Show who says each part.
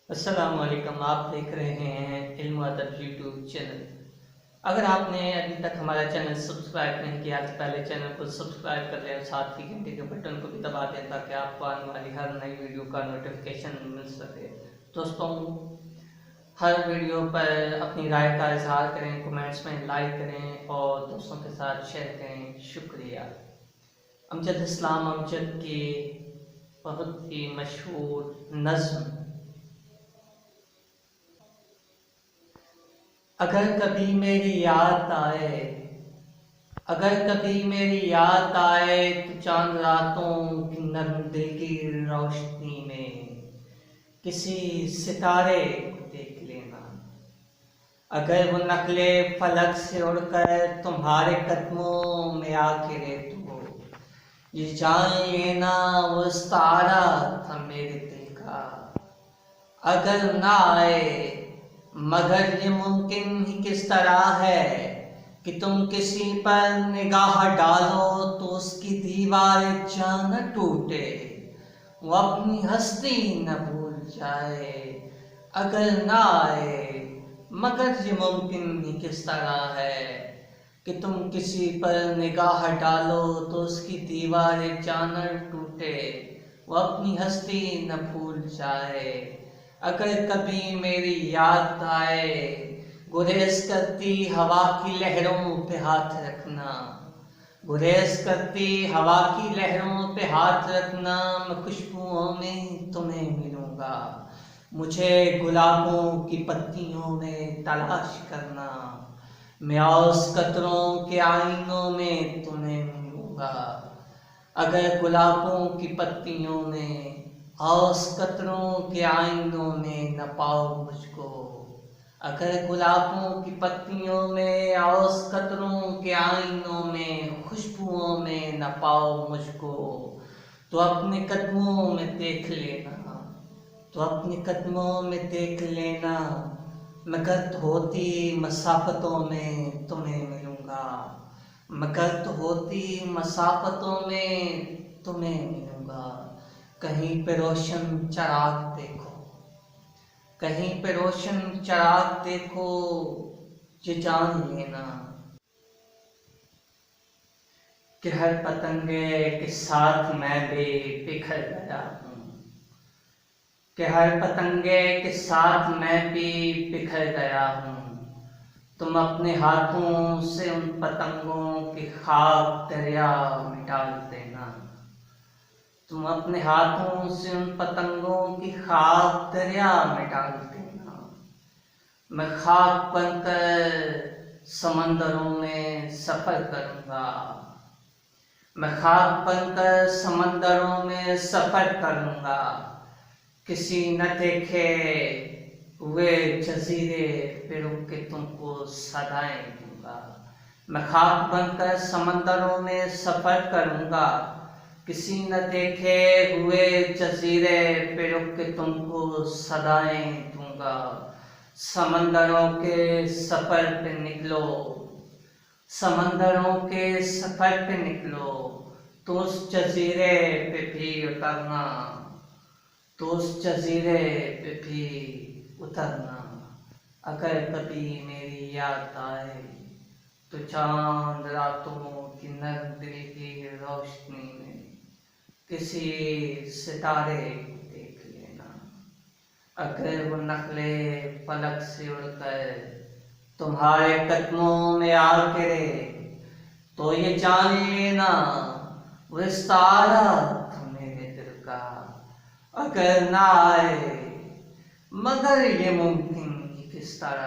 Speaker 1: अस्सलाम वालेकुम। आप देख रहे हैं इल्म अदब यूट्यूब चैनल। अगर आपने अभी तक हमारा चैनल सब्सक्राइब नहीं किया तो पहले चैनल को सब्सक्राइब कर लें और साथ ही घंटे के बटन को भी दबा दें ताकि आपको आने वाली हर नई वीडियो का नोटिफिकेशन मिल सके। दोस्तों, हर वीडियो पर अपनी राय का इजहार करें, कमेंट्स में लाइक करें और दोस्तों के साथ शेयर करें। शुक्रिया। अमजद इस्लाम अमजद की बहुत ही मशहूर नज़्म, अगर कभी मेरी याद आए, अगर कभी मेरी याद आए तो चांद रातों की नर्म दिल की रोशनी में किसी सितारे को देख लेना। अगर वो नकले फलक से उड़कर तुम्हारे कदमों में आके रे तो ये जान लेना वो सितारा था मेरे दिल का। अगर ना आए, मगर ये मुमकिन ही किस तरह है कि तुम किसी पर निगाह डालो तो उसकी दीवारें जान न टूटे, वो अपनी हस्ती न भूल जाए। अगर ना आए, मगर ये मुमकिन ही किस तरह है कि तुम किसी पर निगाह डालो तो उसकी दीवारें जान न टूटे, वो अपनी हस्ती न भूल जाए। अगर कभी मेरी याद आए, गुरेज करती हवा की लहरों पे हाथ रखना, गुरेज करती हवा की लहरों पे हाथ रखना। मैं खुशबुओं में तुम्हें मिलूंगा, मुझे गुलाबों की पत्तियों में तलाश करना। मैं औस कतरों के आईनों में तुम्हें मिलूंगा, अगर गुलाबों की पत्तियों में औस कतरों के आईनों में न पाओ मुझको। अगर गुलाबों की पत्तियों में औस कतरों के आईनों में खुशबुओं में न पाओ मुझको, तो अपने कदमों में देख लेना, तो अपने कदमों में देख लेना। मैं गर्द होती मसाफतों में तुम्हें मिलूंगा, मैं गर्द होती मसाफतों में तुम्हें मिलूंगा। कहीं पे रोशन चराग देखो, कहीं पे रोशन चराग देखो, ये जान लेना कि हर पतंगे के साथ मैं भी बिखर गया हूँ, कि हर पतंगे के साथ मैं भी बिखर गया हूँ। तुम अपने हाथों से उन पतंगों की खाक दरिया में डाल देना, तुम अपने हाथों से उन पतंगों की खाक दरिया में डाल देना। मैं खाक बनकर समंदरों में सफर करूंगा, मैं खाक बनकर समंदरों में सफर करूंगा। किसी न देखे हुए जजीरे पे रुक के तुमको सदाएं दूंगा। मैं खाक बनकर समंदरों में सफर करूंगा, किसी न देखे हुए जजीरे पे रुक के तुमको सदाएं दूंगा। समंदरों के सफर पे निकलो, समंदरों के सफर पे निकलो, तो उस जजीरे पे भी उतरना, तो उस जजीरे पे भी उतरना। अगर कभी मेरी याद आए तो चांद रातों की नर्म दिल की रोशनी में किसी सितारे को देख लेना। अगर वो नकले फलक से उड़कर तुम्हारे कदमों में आ गिरे तो ये जान लेना वो सितारा था मेरे दिल का। अगर ना आए, मगर ये मुमकिन किस तरह